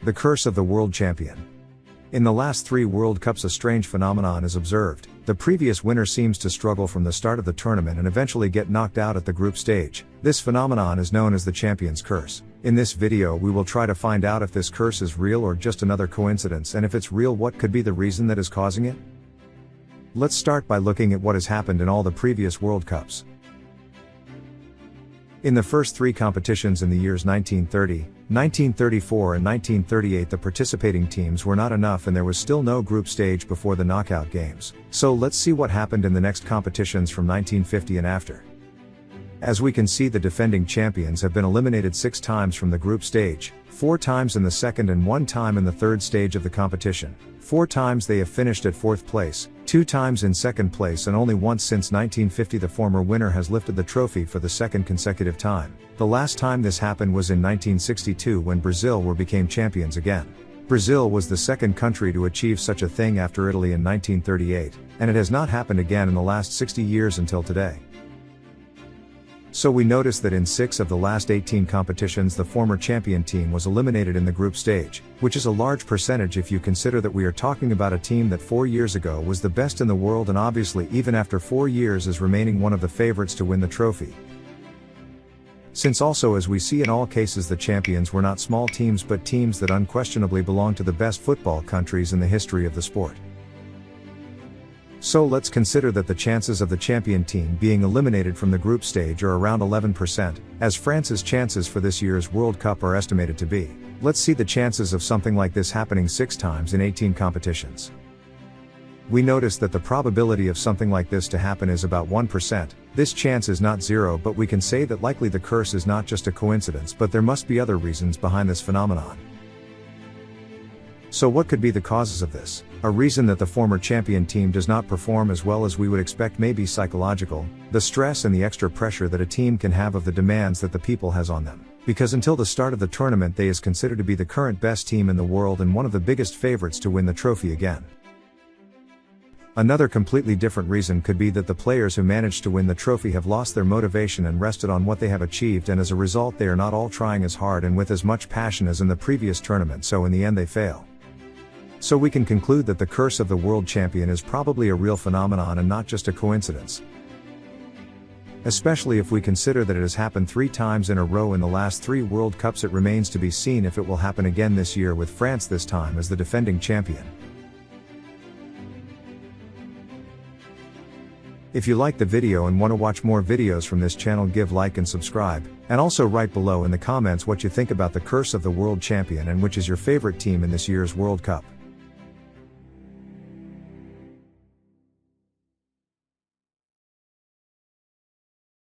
The curse of the world champion. In the last 3 World Cups a strange phenomenon is observed. The previous winner seems to struggle from the start of the tournament and eventually get knocked out at the group stage. This phenomenon is known as the champion's curse. In this video we will try to find out if this curse is real or just another coincidence, and if it's real, what could be the reason that is causing it? Let's start by looking at what has happened in all the previous World Cups. In the first 3 competitions in the years 1930, 1934 and 1938 the participating teams were not enough and there was still no group stage before the knockout games. So let's see what happened in the next competitions from 1950 and after. As we can see, the defending champions have been eliminated 6 times from the group stage, 4 times in the second and 1 time in the third stage of the competition. 4 times they have finished at 4th place, 2 times in 2nd place, and only once since 1950 the former winner has lifted the trophy for the 2nd consecutive time. The last time this happened was in 1962 when Brazil became champions again. Brazil was the 2nd country to achieve such a thing after Italy in 1938, and it has not happened again in the last 60 years until today. So we notice that in 6 of the last 18 competitions the former champion team was eliminated in the group stage, which is a large percentage if you consider that we are talking about a team that 4 years ago was the best in the world and obviously even after 4 years is remaining one of the favorites to win the trophy. Since also, as we see in all cases, the champions were not small teams but teams that unquestionably belong to the best football countries in the history of the sport. So let's consider that the chances of the champion team being eliminated from the group stage are around 11%, as France's chances for this year's World Cup are estimated to be. Let's see the chances of something like this happening 6 times in 18 competitions. We notice that the probability of something like this to happen is about 1%. This chance is not 0, but we can say that likely the curse is not just a coincidence, but there must be other reasons behind this phenomenon. So what could be the causes of this? A reason that the former champion team does not perform as well as we would expect may be psychological, the stress and the extra pressure that a team can have of the demands that the people has on them. Because until the start of the tournament they is considered to be the current best team in the world and one of the biggest favorites to win the trophy again. Another completely different reason could be that the players who managed to win the trophy have lost their motivation and rested on what they have achieved, and as a result they are not all trying as hard and with as much passion as in the previous tournament, so in the end they fail. So we can conclude that the curse of the world champion is probably a real phenomenon and not just a coincidence. Especially if we consider that it has happened 3 times in a row in the last 3 World Cups. It remains to be seen if it will happen again this year, with France this time as the defending champion. If you like the video and want to watch more videos from this channel, give like and subscribe, and also write below in the comments what you think about the curse of the world champion and which is your favorite team in this year's World Cup.